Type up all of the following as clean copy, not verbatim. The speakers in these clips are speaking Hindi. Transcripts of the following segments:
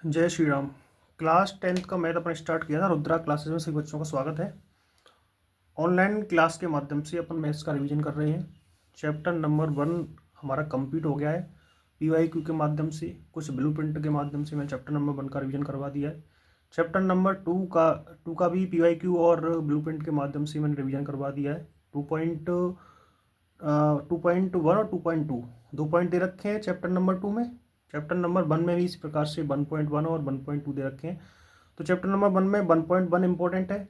जय श्री राम। क्लास 10th का मैथ अपना स्टार्ट किया था। रुद्रा क्लासेस में सभी बच्चों का स्वागत है। ऑनलाइन क्लास के माध्यम से अपन मैथ्स का रिवीजन कर रहे हैं। चैप्टर नंबर 1 हमारा कंप्लीट हो गया है। पीवाईक्यू के माध्यम से, कुछ ब्लूप्रिंट के माध्यम से मैंने चैप्टर नंबर 1 का रिवीजन करवा दिया है। चैप्टर नंबर 2 का भी पीवाईक्यू और ब्लूप्रिंट के माध्यम से मैंने रिवीजन करवा दिया है। 2.1 और 2.2 दो पॉइंट दे रखे हैं चैप्टर नंबर 2 में। चैप्टर नंबर 1 में भी इसी प्रकार से 1.1 और 1.2 दे रखे हैं। तो चैप्टर नंबर 1 में 1.1 इंपॉर्टेंट है।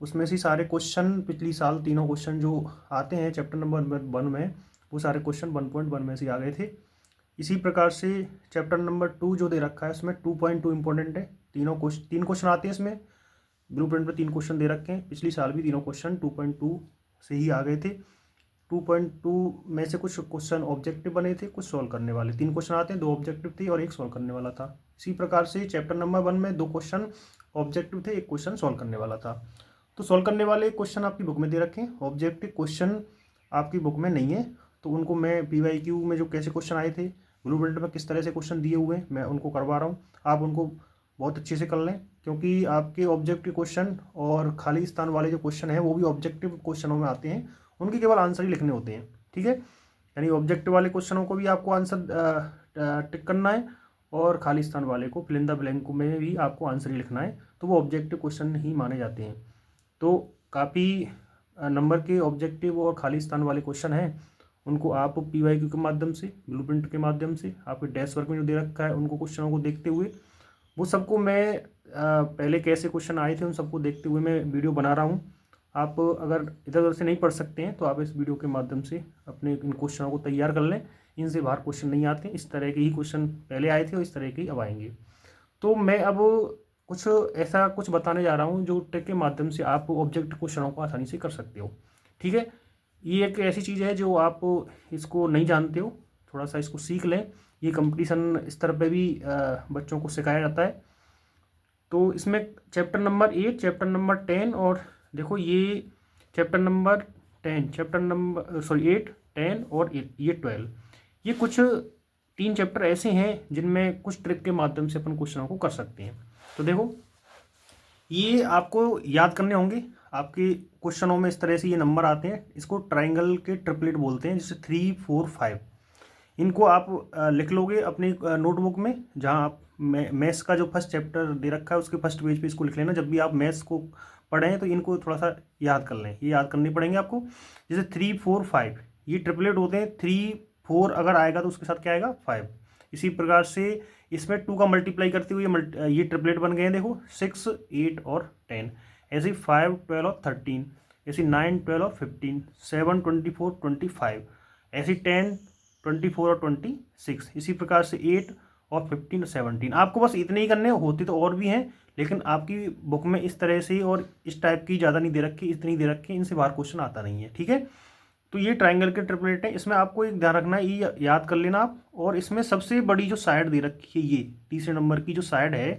उसमें से सारे क्वेश्चन पिछली साल तीनों क्वेश्चन जो आते हैं चैप्टर नंबर 1 में, वो सारे क्वेश्चन 1.1 में से आ गए थे। इसी प्रकार से चैप्टर नंबर 2 जो दे रखा है उसमें 2.2 इंपॉर्टेंट है। तीन क्वेश्चन आते हैं इसमें। ब्लूप्रिंट में 3 क्वेश्चन दे रखे हैं। पिछली साल भी तीनों क्वेश्चन 2.2 से ही आ गए थे। 2.2 में से कुछ क्वेश्चन ऑब्जेक्टिव बने थे, कुछ सॉल्व करने वाले। 3 क्वेश्चन आते हैं, 2 ऑब्जेक्टिव थे और 1 सॉल्व करने वाला था। इसी प्रकार से चैप्टर नंबर 1 में 2 क्वेश्चन ऑब्जेक्टिव थे, 1 क्वेश्चन सॉल्व करने वाला था। तो सॉल्व करने वाले क्वेश्चन आपकी बुक में दे रखे हैं, ऑब्जेक्टिव क्वेश्चन आपकी बुक में नहीं है। तो उनको मैं पीवाईक्यू में जो कैसे क्वेश्चन आए थे, ब्लूप्रिंट में किस तरह से क्वेश्चन दिए हुए हैं, मैं उनको करवा रहा हूँ। आप उनको बहुत अच्छे से कर लें, क्योंकि आपके ऑब्जेक्टिव क्वेश्चन और खाली स्थान वाले जो क्वेश्चन हैं वो भी ऑब्जेक्टिव क्वेश्चनों में आते हैं। उनके केवल आंसर ही लिखने होते हैं, ठीक है। यानी ऑब्जेक्टिव वाले क्वेश्चनों को भी आपको आंसर टिक करना है और खाली स्थान वाले को, फिल इन द ब्लैंक में भी आपको आंसर ही लिखना है। तो वो ऑब्जेक्टिव क्वेश्चन ही माने जाते हैं। तो काफ़ी नंबर के ऑब्जेक्टिव और खाली स्थान वाले क्वेश्चन हैं, उनको आप पीवाईक्यू के माध्यम से, ब्लूप्रिंट के माध्यम से, आपके डेस्क वर्क में जो दे रखा है उनको क्वेश्चनों को देखते हुए, वो सबको मैं पहले कैसे क्वेश्चन आए थे उन सबको देखते हुए मैं वीडियो बना रहा हूँ। आप अगर इधर उधर से नहीं पढ़ सकते हैं तो आप इस वीडियो के माध्यम से अपने इन क्वेश्चनों को तैयार कर लें। इनसे बाहर क्वेश्चन नहीं आते, इस तरह के ही क्वेश्चन पहले आए थे और इस तरह के ही अब आएंगे। तो मैं अब कुछ ऐसा कुछ बताने जा रहा हूँ जो ट्रिक के माध्यम से आप ऑब्जेक्ट क्वेश्चनों को आसानी से कर सकते हो, ठीक है। ये एक ऐसी चीज़ है जो आप इसको नहीं जानते हो, थोड़ा सा इसको सीख लें। ये कंपटीशन स्तर पे भी बच्चों को सिखाया जाता है। तो इसमें चैप्टर नंबर 8, चैप्टर नंबर 10 और देखो ये चैप्टर नंबर 10, चैप्टर नंबर 8, 10 और ये 12, ये कुछ 3 चैप्टर ऐसे हैं जिनमें कुछ ट्रिक के माध्यम से अपन क्वेश्चनों को कर सकते हैं। तो देखो ये आपको याद करने होंगे। आपके क्वेश्चनों में इस तरह से ये नंबर आते हैं, इसको ट्राइंगल के ट्रिपलेट बोलते हैं, जैसे 3, 4, 5। इनको आप लिख लोगे अपनी नोटबुक में, जहाँ आप मैथ्स का जो फर्स्ट चैप्टर दे रखा है उसके फर्स्ट पेज पे इसको लिख लेना। जब भी आप मैथ्स को पढ़ें तो इनको थोड़ा सा याद कर लें, ये याद करने पड़ेंगे आपको। जैसे 3, 4, 5 ये ट्रिपलेट होते हैं। 3, 4 अगर आएगा तो उसके साथ क्या आएगा, 5। इसी प्रकार से इसमें 2 का मल्टीप्लाई करते हुए ये ट्रिपलेट बन गए हैं, देखो 6, 8 और 10। ऐसे 5, 12 और 13, ऐसे 9, 12 और 15, 7, 24, 25, ऐसे 10, 24 और 26। इसी प्रकार से 8 और 15 और 17। आपको बस इतने ही करने होते तो और भी हैं, लेकिन आपकी बुक में इस तरह से और इस टाइप की ज़्यादा नहीं दे रखी, इतनी दे रखी, इनसे बाहर क्वेश्चन आता नहीं है, ठीक है। तो ये ट्राइंगल के ट्रिपलेट है। इसमें आपको एक ध्यान रखना है, ये याद कर लेना आप। और इसमें सबसे बड़ी जो साइड दे रखी है, ये तीसरे नंबर की जो साइड है,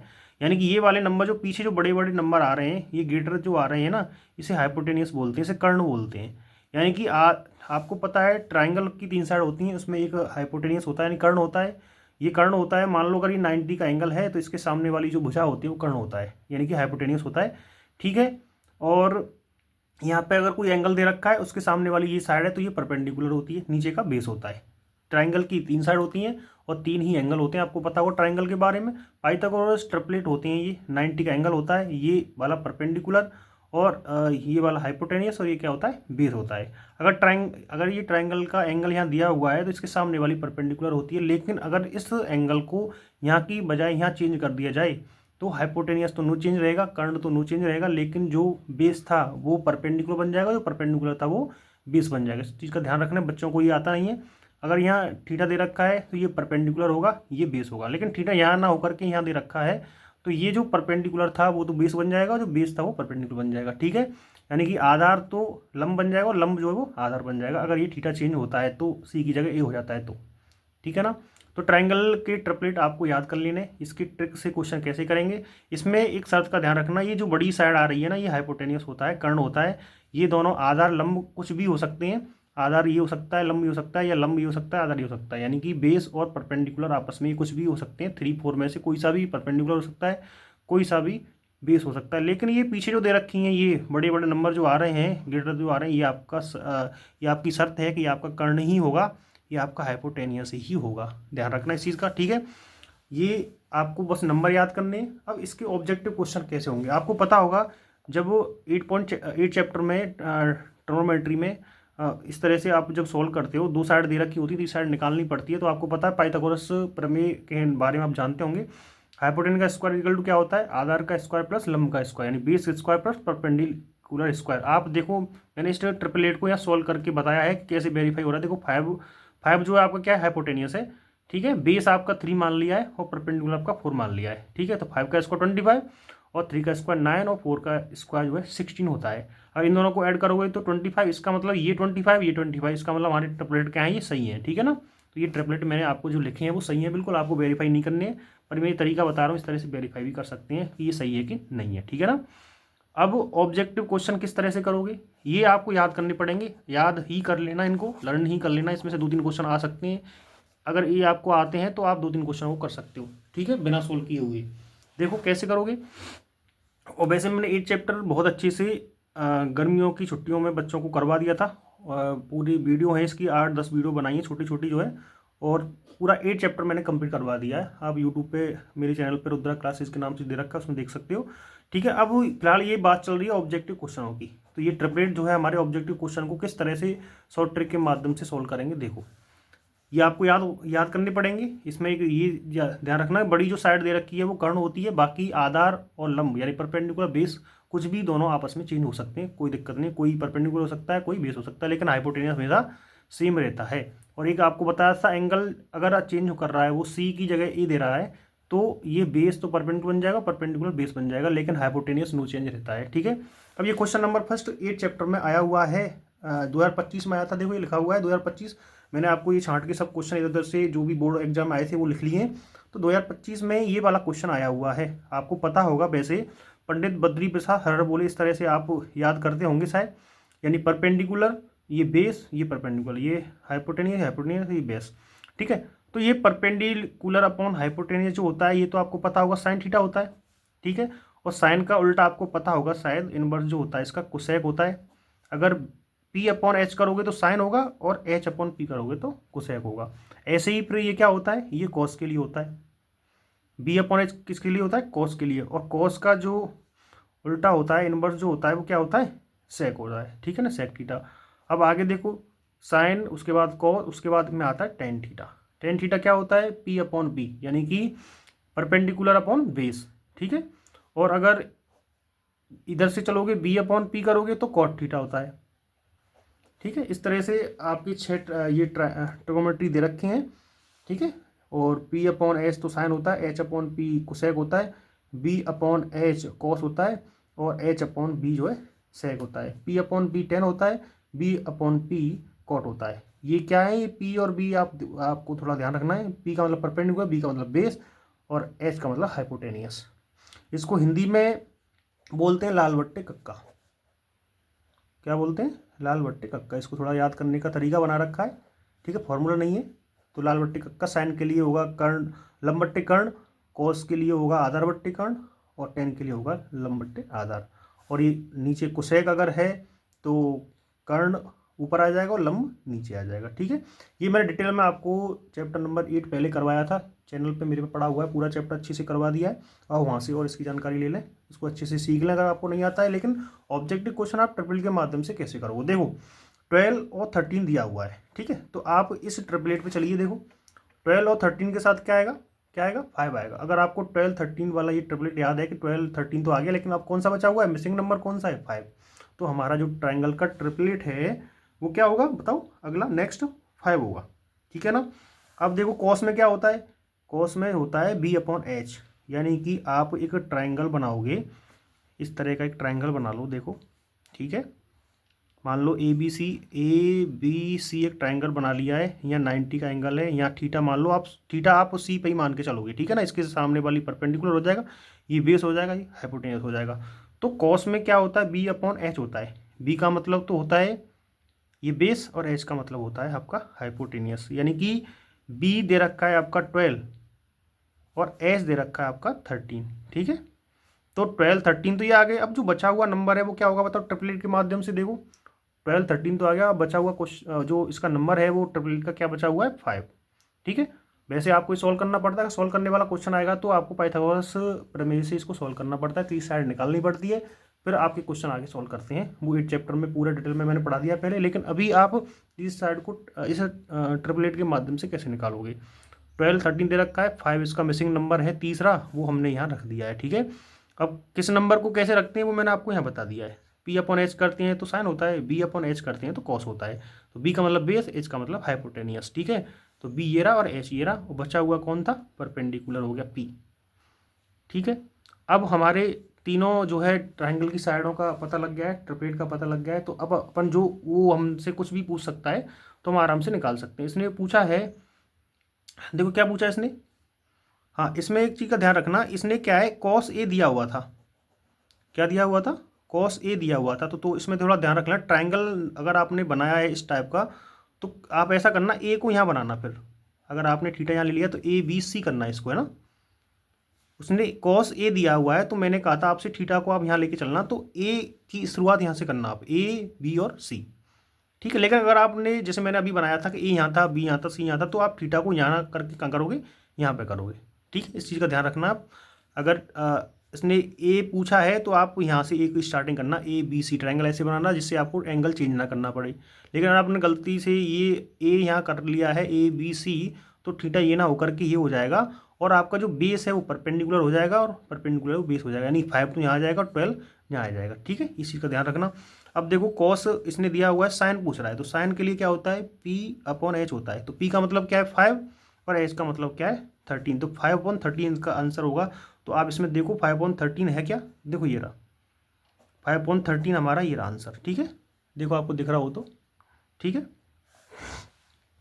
यानी कि ये वाले नंबर जो पीछे जो बड़े बड़े नंबर आ रहे हैं, ये ग्रेटर जो आ रहे हैं ना, इसे हाइपोटेनियस बोलते हैं, इसे कर्ण बोलते हैं। यानी कि आपको पता है ट्राइंगल की 3 साइड होती हैं, उसमें एक हाइपोटेनियस होता है यानी कर्ण होता है। ये कर्ण होता है, मान लो अगर ये 90 का एंगल है तो इसके सामने वाली जो भुजा होती है वो कर्ण होता है, यानी कि हाइपोटेनियस होता है, ठीक है। और यहाँ पे अगर कोई एंगल दे रखा है, उसके सामने वाली ये साइड है तो ये परपेंडिकुलर होती है, नीचे का बेस होता है। ट्राइंगल की 3 साइड होती हैं और 3 ही एंगल होते हैं, आपको पता होगा ट्राइंगल के बारे में। पाइथागोरस ट्रिपलेट होते हैं, ये 90 का एंगल होता है, ये वाला परपेंडिकुलर और ये वाला हाइपोटेनियस, और ये क्या होता है, बेस होता है। अगर ये ट्राइंगल का एंगल यहाँ दिया हुआ है तो इसके सामने वाली परपेंडिकुलर होती है, लेकिन अगर इस एंगल को यहाँ की बजाय यहाँ चेंज कर दिया जाए तो हाइपोटेनियस तो नो चेंज रहेगा, कर्ण तो नो चेंज रहेगा, लेकिन जो बेस था वो परपेंडिकुलर बन जाएगा, जो परपेंडिकुलर था वो बेस बन जाएगा। इस चीज़ का ध्यान रखना, बच्चों को ये आता नहीं है। अगर यहाँ थीटा दे रखा है तो ये परपेंडिकुलर होगा, ये बेस होगा, लेकिन थीटा यहाँ ना होकर के यहाँ दे रखा है तो ये जो परपेंडिकुलर था वो तो बेस बन जाएगा, जो बेस था वो परपेंडिकुलर बन जाएगा, ठीक है। यानी कि आधार तो लंब बन जाएगा और लंब जो है वो आधार बन जाएगा, अगर ये थीटा चेंज होता है तो सी की जगह ए हो जाता है तो, ठीक है ना। तो ट्राइंगल के ट्रिपलेट आपको याद कर लेने। इसकी ट्रिक से क्वेश्चन कैसे करेंगे, इसमें एक शर्त का ध्यान रखना, ये जो बड़ी साइड आ रही है ना, ये हाइपोटेनियस होता है, कर्ण होता है। ये दोनों आधार लंब कुछ भी हो सकते हैं, आधार ये हो सकता है, लंब ये हो सकता है, या लंब ये हो सकता है, आधार ये हो सकता है। यानी कि बेस और परपेंडिकुलर आपस में कुछ भी हो सकते हैं, 3 4 में से कोई सा भी परपेंडिकुलर हो सकता है, कोई सा भी बेस हो सकता है। लेकिन ये पीछे जो दे रखी हैं, ये बड़े बड़े नंबर जो आ रहे हैं, ग्रेटर जो आ रहे हैं, ये आपकी शर्त है कि ये आपका कर्ण ही होगा, ये आपका हाइपोटेनियस ही होगा। ध्यान रखना इस चीज़ का, ठीक है। ये आपको बस नंबर याद करने हैं। अब इसके ऑब्जेक्टिव क्वेश्चन कैसे होंगे आपको पता होगा। जब 8.8 चैप्टर में ट्रिग्नोमेट्री में इस तरह से आप जब सॉल्व करते हो, 2 साइड दे रखी होती है, 3 साइड निकालनी पड़ती है, तो आपको पता है पाइथागोरस प्रमेय के बारे में आप जानते होंगे। हाइपोटेनस का स्क्वायर इक्वल टू क्या होता है, आधार का स्क्वायर प्लस लंब का स्क्वायर, यानी base square plus perpendicular square. आप देखो मैंने इस ट्रिपलेट को यहाँ सॉल्व करके बताया है कि कैसे वेरीफाई हो रहा है। देखो 5 जो है आपका क्या है, हाइपोटेनियस है, ठीक है। बेस आपका 3 मान लिया है और परपेंडिकुलर आपका 4 मान लिया है, ठीक है। तो 5 का स्क्वायर 25 और 3 का स्क्वायर 9 और 4 का स्क्वायर जो है 16 होता है। अब इन दोनों को ऐड करोगे तो 25, इसका मतलब ये 25 ये 25, इसका मतलब हमारे ट्रिपलेट क्या है, ये सही है, ठीक है ना। तो ये ट्रिपलेट मैंने आपको जो लिखे हैं वो सही है बिल्कुल, आपको वेरीफाई नहीं करने हैं, पर मैं ये तरीका बता रहा हूँ, इस तरह से वेरीफाई भी कर सकते हैं कि ये सही है कि नहीं है, ठीक है ना। अब ऑब्जेक्टिव क्वेश्चन किस तरह से करोगे, ये आपको याद करने पड़ेंगे, याद ही कर लेना, इनको लर्न ही कर लेना। इसमें से 2-3 क्वेश्चन आ सकते हैं, अगर ये आपको आते हैं तो आप 2-3 क्वेश्चन को कर सकते हो, ठीक है, बिना सोल्व किए हुए। देखो कैसे करोगे। और वैसे मैंने 8 चैप्टर बहुत अच्छे से गर्मियों की छुट्टियों में बच्चों को करवा दिया था। पूरी वीडियो है इसकी, 8-10 वीडियो बनाई है छोटी छोटी जो है, और पूरा 8 चैप्टर मैंने कंप्लीट करवा दिया है। आप यूट्यूब पे मेरे चैनल पर रुद्रा क्लासेस के नाम से दे रखा है, उसमें देख सकते हो, ठीक है। अब फिलहाल ये बात चल रही है ऑब्जेक्टिव क्वेश्चनों की। तो ये ट्रिपलेट जो है हमारे ऑब्जेक्टिव क्वेश्चन को किस तरह से शॉर्ट ट्रिक के माध्यम से सोल्व करेंगे, देखो ये आपको याद करने पड़ेंगे। इसमें एक ये ध्यान रखना है, बड़ी जो साइड दे रखी है वो कर्ण होती है, बाकी आधार और लंब यानी परपेंडिकुलर बेस कुछ भी दोनों आपस में चेंज हो सकते हैं, कोई दिक्कत नहीं, कोई परपेंडिकुलर हो सकता है, कोई बेस हो सकता है, लेकिन हाइपोटेनियस हमेशा सेम रहता है। और एक आपको बताया था, एंगल अगर चेंज कर रहा है, वो सी की जगह ए दे रहा है, तो ये बेस तो परपेंडिकुलर बन जाएगा, परपेंडिकुलर बेस बन जाएगा, लेकिन हाइपोटेनियस नो चेंज रहता है, ठीक है। अब ये क्वेश्चन नंबर फर्स्ट 8 चैप्टर में आया हुआ है, 2025 में आया था। देखो ये लिखा हुआ है 2025, मैंने आपको ये छांट के सब क्वेश्चन इधर उधर से जो भी बोर्ड एग्जाम आए थे वो लिख लिए हैं। तो 2025 में ये वाला क्वेश्चन आया हुआ है, आपको पता होगा। वैसे पंडित बद्री प्रसाद हरर बोले, इस तरह से आप याद करते होंगे शायद, यानी परपेंडिकुलर ये बेस, ये परपेंडिकुलर, ये हाइपोटेनियस, हाइपोटेनियस ये बेस, ठीक है। तो ये परपेंडिकुलर अपॉन हाइपोटेनियस जो होता है, ये तो आपको पता होगा साइन थीटा होता है, ठीक है। और साइन का उल्टा आपको पता होगा शायद, इनवर्स जो होता है इसका कोसेक होता है। अगर पी अपॉन एच करोगे तो साइन होगा, और एच अपॉन पी करोगे तो कोसेक होगा। ऐसे ही फिर ये क्या होता है, ये कॉस के लिए होता है। बी अपॉन एच किसके लिए होता है, कॉस के लिए। और कॉस का जो उल्टा होता है, इनवर्स जो होता है, वो क्या होता है, सेक होता है, ठीक है ना, सेक थीटा। अब आगे देखो, साइन, उसके बाद कॉस, उसके बाद में आता है टेन थीटा। टेन थीटा क्या होता है, पी अपॉन बी, यानी कि परपेंडिकुलर अपॉन बेस, ठीक है। और अगर इधर से चलोगे बी अपॉन पी करोगे तो कॉट थीटा होता है, ठीक है। इस तरह से आपकी 6 ये ट्रिगोनोमेट्री दे रखे हैं, ठीक है। और पी अपॉन एच तो साइन होता है, एच अपॉन पी कोसेक होता है, बी अपॉन एच कॉस होता है, और एच अपॉन बी जो है सेक होता है। पी अपॉन बी टेन होता है, बी अपॉन पी कॉट होता है। ये क्या है, ये पी और बी आपको थोड़ा ध्यान रखना है। पी का मतलब परपेंडिकुलर, बी का मतलब बेस, और एच का मतलब हाइपोटेनियस। इसको हिंदी में बोलते हैं लाल बट्टे कक्का। क्या बोलते हैं, लाल बट्टे कक्का। इसको थोड़ा याद करने का तरीका बना रखा है, ठीक है, फॉर्मूला नहीं है। तो लाल बट्टे कक्का, साइन के लिए होगा कर्ण लंब बट्टे कर्ण, कॉस के लिए होगा आधार बट्टे कर्ण, और टेन के लिए होगा लंब बट्टे आधार। और ये नीचे कोसेक अगर है तो कर्ण ऊपर आ जाएगा और लंब नीचे आ जाएगा, ठीक है। ये मैंने डिटेल में आपको चैप्टर नंबर 8 पहले करवाया था, चैनल पे मेरे पे पड़ा हुआ है, पूरा चैप्टर अच्छे से करवा दिया है। और वहाँ से और इसकी जानकारी ले लें, इसको अच्छे से सीख लें अगर आपको नहीं आता है। लेकिन ऑब्जेक्टिव क्वेश्चन आप ट्रिपल के माध्यम से कैसे करोगे, देखो 12 और 13 दिया हुआ है, ठीक है। तो आप इस ट्रिपलेट पे चलिए, देखो 12 और 13 के साथ क्या आएगा, क्या आएगा, 5 आएगा। अगर आपको 12 13 वाला ये ट्रिपलेट याद है कि 12 13 तो आ गया, लेकिन अब कौन सा बचा हुआ है, मिसिंग नंबर कौन सा है, 5। तो हमारा जो ट्राइंगल का ट्रिपलेट है वो क्या होगा बताओ, अगला नेक्स्ट 5 होगा, ठीक है ना। अब देखो कॉस में क्या होता है, कॉस में होता है बी अपॉन एच, यानी कि आप एक ट्राइंगल बनाओगे, इस तरह का एक ट्राइंगल बना लो, देखो, ठीक है। मान लो ए बी सी एक ट्राइंगल बना लिया है, यहाँ 90 का एंगल है, यहाँ थीटा मान लो, आप थीटा आप सी पे ही मान के चलोगे, ठीक है ना। इसके सामने वाली परपेंडिकुलर हो जाएगा, ये बेस हो जाएगा, ये हाइपोटेनस हो जाएगा। तो कॉस में क्या होता है, बी अपॉन एच होता है। बी का मतलब तो होता है ये बेस और एच का मतलब होता है आपका हाइपोटेनियस, यानी कि बी दे रखा है आपका 12 और एच दे रखा है आपका 13। ठीक है, तो 12 13 तो ये आ गए। अब जो बचा हुआ नंबर है वो क्या होगा बताओ ट्रिपलेट के माध्यम से। देखो 12 13 तो आ गया, बचा हुआ क्वेश्चन जो इसका नंबर है वो ट्रिपलेट का क्या बचा हुआ है 5। ठीक है, वैसे आपको सॉल्व करना पड़ता है, सॉल्व करने वाला क्वेश्चन आएगा तो आपको पाइथागोरस प्रमेय से इसको सॉल्व करना पड़ता है, तो इस साइड निकालनी पड़ती है, फिर आपके क्वेश्चन आगे सॉल्व करते हैं। वो 8 चैप्टर में पूरा डिटेल में मैंने पढ़ा दिया पहले, लेकिन अभी आप इस साइड को इस ट्रिपलेट के माध्यम से कैसे निकालोगे। 12 13 दे रखा है, 5 इसका मिसिंग नंबर है तीसरा, वो हमने यहाँ रख दिया है। ठीक है, अब किस नंबर को कैसे रखते हैं वो मैंने आपको यहाँ बता दिया है। पी अपॉन एच करते हैं तो साइन होता है, बी अपॉन एच करते हैं तो कॉस होता है। तो बी का मतलब बेस, एच का मतलब हाइपोटेनियस। ठीक है, तो बी ये रहा और एच ये रहा, और बचा हुआ कौन था, परपेंडिकुलर हो गया पी। ठीक है, अब हमारे तीनों जो है ट्राइंगल की साइडों का पता लग गया है, ट्रिपलेट का पता लग गया है, तो अब अपन जो वो हमसे कुछ भी पूछ सकता है तो हम आराम से निकाल सकते हैं। इसने पूछा है, देखो क्या पूछा इसने, हाँ इसमें एक चीज़ का ध्यान रखना, इसने क्या है कॉस ए दिया हुआ था, क्या दिया हुआ था, कॉस ए दिया हुआ था। तो इसमें थोड़ा ध्यान रखना, ट्राइंगल अगर आपने बनाया है इस टाइप का तो आप ऐसा करना ए को यहाँ बनाना, फिर अगर आपने थीटा यहाँ ले लिया तो ए बी सी करना है इसको, है ना। उसने कॉस ए दिया हुआ है तो मैंने कहा था आपसे थीटा को आप यहाँ लेके चलना, तो ए की शुरुआत यहाँ से करना आप, ए बी और सी। ठीक है, लेकिन अगर आपने जैसे मैंने अभी बनाया था कि ए यहाँ था, बी यहाँ था, सी यहाँ था, तो आप थीटा को यहाँ करके कहाँ करोगे, यहाँ पे करोगे। ठीक है, इस चीज़ का ध्यान रखना आप। अगर इसने ए पूछा है तो आप यहाँ से ए की स्टार्टिंग करना, ए बी सी ट्रायंगल ऐसे बनाना जिससे आपको एंगल चेंज ना करना पड़े। लेकिन अगर आपने गलती से ये ए यहाँ कर लिया है ए बी सी, तो थीटा ये ना होकर के ये हो जाएगा और आपका जो बेस है वो परपेंडिकुलर हो जाएगा और परपेंडिकुलर वो बेस हो जाएगा, यानी 5 तो यहाँ आ जाएगा और 12 यहाँ आ जाएगा। ठीक है, इस चीज़ का ध्यान रखना। अब देखो कॉस इसने दिया हुआ है, साइन पूछ रहा है, तो साइन के लिए क्या होता है पी अपॉन एच होता है। तो पी का मतलब क्या है 5 और एच का मतलब क्या है 13, तो 5 अपॉन 13 का आंसर होगा। तो आप इसमें देखो 5 अपॉन 13 है क्या, देखो ये रहा 5 अपॉन 13 हमारा ये रहा आंसर। ठीक है, देखो आपको दिख रहा हो तो ठीक है।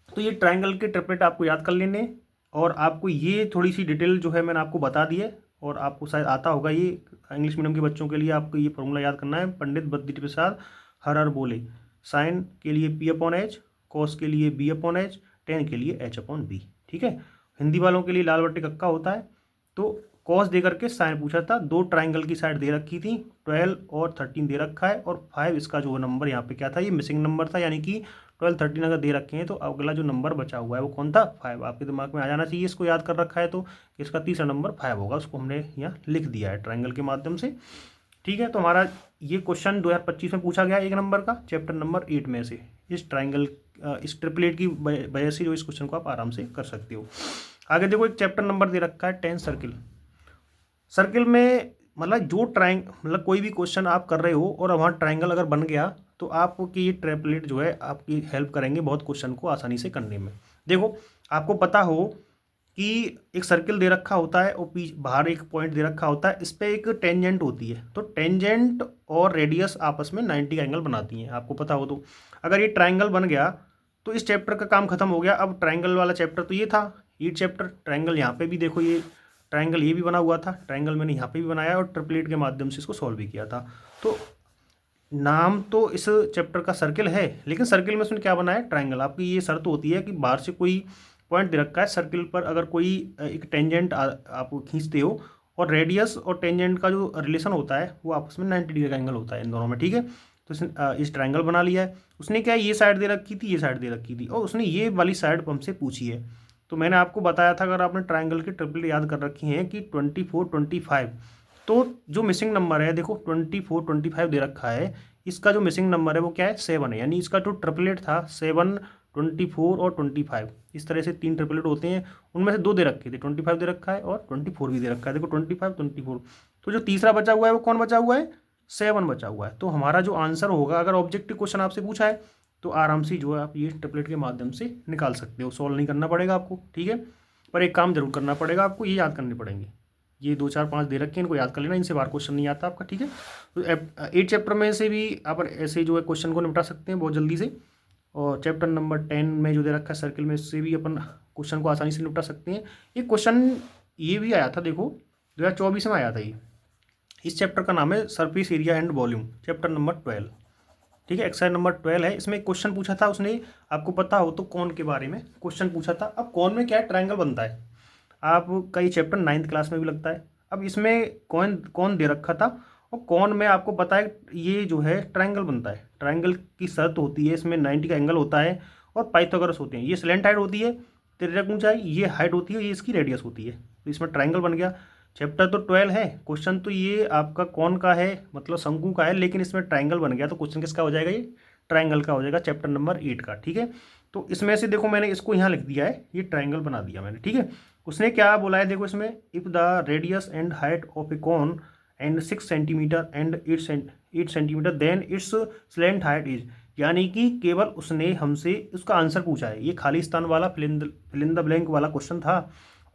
तो ये ट्राइंगल के ट्रिपलेट आपको याद कर लेने, और आपको ये थोड़ी सी डिटेल जो है मैंने आपको बता दी है, और आपको शायद आता होगा ये इंग्लिश मीडियम के बच्चों के लिए आपको ये फॉर्मूला याद करना है, पंडित बद्री प्रसाद हर बोले। साइन के लिए पी अपॉन एच, कॉस के लिए बी अपॉन एच, टेन के लिए एच अपॉन बी। ठीक है, हिंदी वालों के लिए लाल बट्टे कक्का होता है। तो कॉस दे करके साइन पूछा था, दो ट्राइंगल की साइड दे रखी थी, 12 और 13 दे रखा है, और 5 इसका जो नंबर यहाँ पे क्या था, ये मिसिंग नंबर था, यानी कि 12 13 अगर दे रखे हैं तो अगला जो नंबर बचा हुआ है वो कौन था 5। आपके दिमाग में आ जाना चाहिए, इसको याद कर रखा है तो इसका तीसरा नंबर 5 होगा, उसको हमने यहाँ लिख दिया है ट्राइंगल के माध्यम से। ठीक है, तो हमारा ये क्वेश्चन 2025 में पूछा गया 1 नंबर का, चैप्टर नंबर 8 में से, इस ट्राइंगल इस ट्रिपलेट की वजह से जो इस क्वेश्चन को आप आराम से कर सकते हो। आगे देखो एक चैप्टर नंबर दे रखा है 10 सर्किल। सर्किल में मतलब जो मतलब कोई भी क्वेश्चन आप कर रहे हो और वहाँ ट्राइंगल अगर बन गया तो आपकी ये ट्रिपलेट जो है आपकी हेल्प करेंगे बहुत क्वेश्चन को आसानी से करने में। देखो आपको पता हो कि एक सर्किल दे रखा होता है और बाहर एक पॉइंट दे रखा होता है, इस पर एक टेंजेंट होती है, तो टेंजेंट और रेडियस आपस में 90 का एंगल बनाती हैं, आपको पता हो तो। अगर ये ट्राइंगल बन गया तो इस चैप्टर का काम खत्म हो गया। अब ट्राइंगल वाला चैप्टर तो ये था, ये चैप्टर ट्राइंगल यहाँ पे भी देखो, ये ट्राइंगल ये भी बना हुआ था, ट्राइंगल मैंने यहाँ पे भी बनाया और ट्रिपलेट के माध्यम से इसको सॉल्व भी किया था। तो नाम तो इस चैप्टर का सर्किल है, लेकिन सर्किल में उसने क्या बनाया ट्राइंगल। आपकी ये शर्त होती है कि बाहर से कोई पॉइंट दे रखा है सर्किल पर, अगर कोई एक टेंजेंट आप खींचते हो और रेडियस और टेंजेंट का जो रिलेशन होता है वो आपस में 90 डिग्री का एंगल होता है इन दोनों में। ठीक है, तो इसने इस ट्राइंगल बना लिया है। उसने क्या ये साइड दे रखी थी, ये साइड दे रखी थी, और उसने ये वाली साइड हमसे पूछी है। तो मैंने आपको बताया था अगर आपने ट्राइंगल की ट्रिपलेट याद कर रखी हैं कि 24 25, तो जो मिसिंग नंबर है देखो 24 25 दे रखा है, इसका जो मिसिंग नंबर है वो क्या है 7 है, यानी इसका जो ट्रिपलेट था 7 24 और 25, इस तरह से 3 ट्रिपलेट होते हैं, उनमें से 2 दे रखे थे, 25 दे रखा है और 24 भी दे रखा है। देखो 25 24, तो जो तीसरा बचा हुआ है वो कौन बचा हुआ है 7 बचा हुआ है। तो हमारा जो आंसर होगा, अगर ऑब्जेक्टिव क्वेश्चन आपसे पूछा है तो आराम से जो है आप ये ट्रिपलेट के माध्यम से निकाल सकते हो, सॉल्व नहीं करना पड़ेगा आपको। ठीक है, पर एक काम जरूर करना पड़ेगा आपको, ये याद करने पड़ेंगे, ये 2 4 5 दे रखे हैं, इनको याद कर लेना, इनसे बाहर क्वेश्चन नहीं आता आपका। ठीक है, तो 8 चैप्टर में से भी आप ऐसे जो है क्वेश्चन को निपटा सकते हैं बहुत जल्दी से, और चैप्टर नंबर 10 में जो दे रखा है सर्किल में, इससे भी अपन क्वेश्चन को आसानी से निपटा सकते हैं। ये क्वेश्चन ये भी आया था देखो 2024 में आया था ये, इस चैप्टर का नाम है surface area and volume, chapter number 12। ठीक है। एक्सरसाइज नंबर 12 है। इसमें क्वेश्चन पूछा था उसने, आपको पता हो तो कौन के बारे में क्वेश्चन पूछा था। अब कौन में क्या है, ट्रायंगल बनता है, आप कई चैप्टर 9th क्लास में भी लगता है। अब इसमें कौन कौन दे रखा था, और कौन में आपको पता है ये जो है ट्रायंगल बनता है। ट्रायंगल की शर्त होती है इसमें 90 का एंगल होता है और पाइथागोरस होते हैं। ये स्लैंट हाइट होती है, तिर्यक ऊंचाई, ये हाइट होती है, ये इसकी रेडियस होती है। तो इसमें ट्रायंगल बन गया। चैप्टर तो 12 है, क्वेश्चन तो ये आपका कौन का है, मतलब शंकु का है, लेकिन इसमें ट्रायंगल बन गया तो क्वेश्चन किसका हो जाएगा, ये ट्रायंगल का हो जाएगा, चैप्टर नंबर 8 का। ठीक है। तो इसमें से देखो मैंने इसको यहाँ लिख दिया है, ये ट्रायंगल बना दिया मैंने। ठीक है। उसने क्या बोला है, देखो इसमें, if the radius and height of a cone and 6 centimetre and 8 centimetre then its slant height is, यानी कि केवल उसने हमसे उसका आंसर पूछा है। ये खाली स्थान वाला फिल इन द ब्लैंक वाला क्वेश्चन था।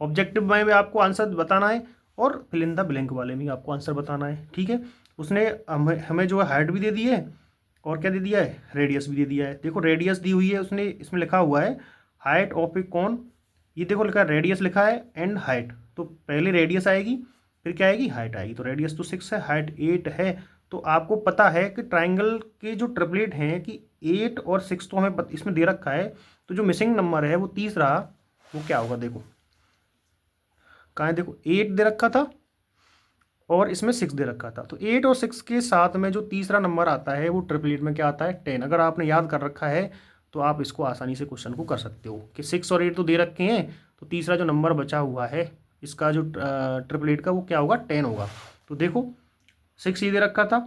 ऑब्जेक्टिव में भी आपको आंसर बताना है और फिल इन द ब्लैंक वाले में आपको आंसर बताना है। ठीक है। उसने हमें जो है हाइट भी दे दी है और क्या दे दिया है, रेडियस भी दे दिया है। देखो रेडियस दी हुई है, उसने इसमें लिखा हुआ है हाइट ऑफ ए कॉन, ये देखो लिखा है रेडियस लिखा है एंड हाइट, तो पहले रेडियस आएगी फिर क्या आएगी, हाइट आएगी। तो रेडियस तो 6 है, हाइट 8 है। तो आपको पता है कि ट्राइंगल के जो ट्रिपलेट हैं कि 8 और 6 तो हमें इसमें दे रखा है, तो जो मिसिंग नंबर है वो तीसरा, वो क्या होगा, देखो कहाँ है, देखो 8 दे रखा था और इसमें 6 दे रखा था। तो 8 और 6 के साथ में जो तीसरा नंबर आता है वो ट्रिपलेट में क्या आता है, 10। अगर आपने याद कर रखा है तो आप इसको आसानी से क्वेश्चन को कर सकते हो कि 6 और 8 तो दे रखे हैं, तो तीसरा जो नंबर बचा हुआ है इसका जो ट्रिपलेट का वो क्या होगा, 10 होगा। तो देखो 6 ये दे रखा था,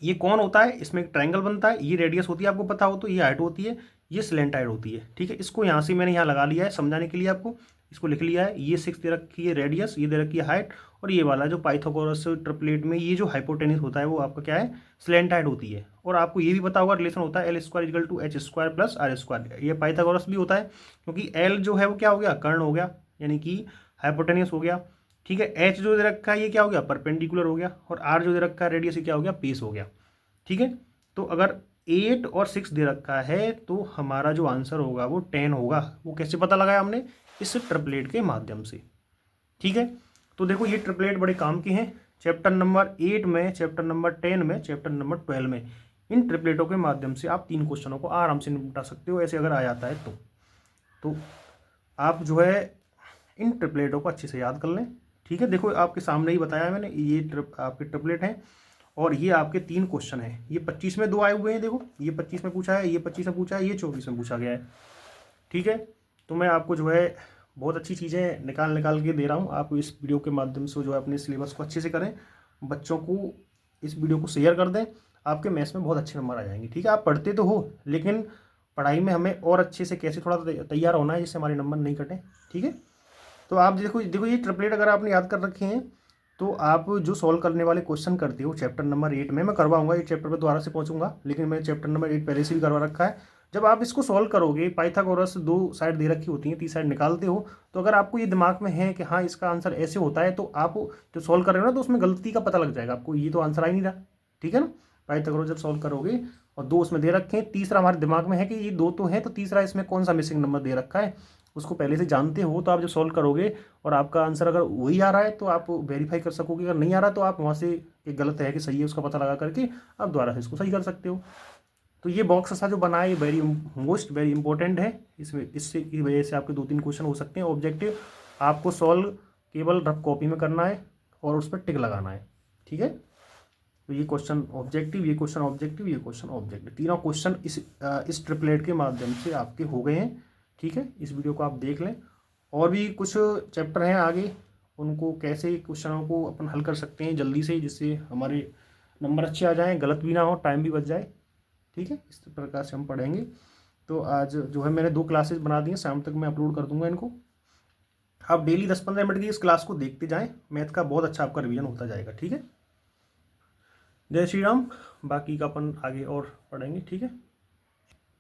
ये कौन होता है, इसमें एक ट्रायंगल बनता है, ये रेडियस होती है आपको पता हो तो, ये हाइट होती है, ये स्लेंट हाइट होती है। ठीक है। इसको यहाँ से मैंने यहाँ लगा लिया है समझाने के लिए आपको, इसको लिख लिया है। ये 6 दे रखी है रेडियस, ये दे रखी है हाइट, और ये वाला जो पाइथागोरस ट्रिपलेट में ये जो हाइपोटेनिस होता है वो आपका क्या है, स्लेंट हाइट होती है। और आपको ये भी पता होगा रिलेशन होता है L² equal to H² plus R²। ये पाइथागोरस भी होता है क्योंकि L जो है वो क्या हो गया, कर्ण हो गया, यानी कि हाइपोटेनिस हो गया। ठीक है। H जो दे रखा है ये क्या हो गया, परपेंडिकुलर हो गया, और R जो दे रखा है रेडियस, ये क्या हो गया, बेस हो गया। ठीक है। तो अगर 8 और 6 दे रखा है तो हमारा जो आंसर होगा वो 10 होगा। वो कैसे पता लगाया हमने, इस ट्रिपलेट के माध्यम से। ठीक है। तो देखो ये ट्रिपलेट बड़े काम के हैं, चैप्टर नंबर 8 में, चैप्टर नंबर 10 में, चैप्टर नंबर 12 में। इन ट्रिपलेटों के माध्यम से आप 3 क्वेश्चनों को आराम से निपटा सकते हो, ऐसे अगर आ जाता है तो आप जो है इन ट्रिपलेटों को अच्छे से याद कर लें। ठीक है। देखो आपके सामने ही बताया मैंने, ये आपके ट्रिपलेट हैं और ये आपके 3 क्वेश्चन हैं। ये 25 में 2 आए हुए हैं, देखो ये 25 में पूछा है, ये 25 में पूछा है, ये 24 में पूछा गया है। ठीक है। तो मैं आपको जो है बहुत अच्छी चीज़ें निकाल के दे रहा हूँ। आप इस वीडियो के माध्यम से जो है अपने सिलेबस को अच्छे से करें, बच्चों को इस वीडियो को शेयर कर दें, आपके मैथ्स में बहुत अच्छे नंबर आ जाएंगे। ठीक है। आप पढ़ते तो हो लेकिन पढ़ाई में हमें और अच्छे से कैसे थोड़ा तैयार होना है जिससे हमारे नंबर नहीं कटें। ठीक है। तो आप देखो ये ट्रिपलेट अगर आपने याद कर रखे हैं तो आप जो सॉल्व करने वाले क्वेश्चन करते हो चैप्टर नंबर 8 में, मैं करवाऊंगा, ये चैप्टर पर दोबारा से पहुंचूंगा, लेकिन मैंने चैप्टर नंबर 8 पहले से भी करवा रखा है। जब आप इसको सॉल्व करोगे, पाइथागोरस 2 साइड दे रखी होती हैं, 3 साइड निकालते हो, तो अगर आपको ये दिमाग में है कि हाँ इसका आंसर ऐसे होता है, तो आप जो सॉल्व कर रहे हो ना तो उसमें गलती का पता लग जाएगा आपको, ये तो आंसर आ ही नहीं रहा। ठीक है ना। पाइथागोरस जब सॉल्व करोगे और 2 उसमें दे रखे हैं, तीसरा हमारे दिमाग में है कि ये 2 तो है, तो तीसरा इसमें कौन सा मिसिंग नंबर दे रखा है, उसको पहले से जानते हो, तो आप जब सॉल्व करोगे और आपका आंसर अगर वही आ रहा है तो आप वेरीफाई कर सकोगे, अगर नहीं आ रहा तो आप वहाँ से एक गलत है कि सही है उसका पता लगा करके आप दोबारा से इसको सही कर सकते हो। तो ये बॉक्स ऐसा जो बना है वेरी इंपॉर्टेंट है, इसमें इससे की वजह से आपके 2-3 क्वेश्चन हो सकते हैं। ऑब्जेक्टिव आपको सॉल्व केवल रफ कॉपी में करना है और उस पर टिक लगाना है। ठीक है। तो ये क्वेश्चन ऑब्जेक्टिव, ये क्वेश्चन ऑब्जेक्टिव, ये क्वेश्चन ऑब्जेक्टिव, तीनों क्वेश्चन इस ट्रिपलेट के माध्यम से आपके हो गए हैं। ठीक है। इस वीडियो को आप देख लें, और भी कुछ चैप्टर हैं आगे, उनको कैसे क्वेश्चनों को अपन हल कर सकते हैं जल्दी से, जिससे हमारे नंबर अच्छे आ जाएं, गलत भी ना हो, टाइम भी बच जाए। ठीक है। इस प्रकार से हम पढ़ेंगे। तो आज जो है मैंने 2 क्लासेस बना दी हैं, शाम तक मैं अपलोड कर दूंगा इनको। आप डेली 10-15 मिनट की इस क्लास को देखते जाएं, मैथ का बहुत अच्छा आपका रिवीजन होता जाएगा। ठीक है। जय श्री राम। बाकी का अपन आगे और पढ़ेंगे। ठीक है।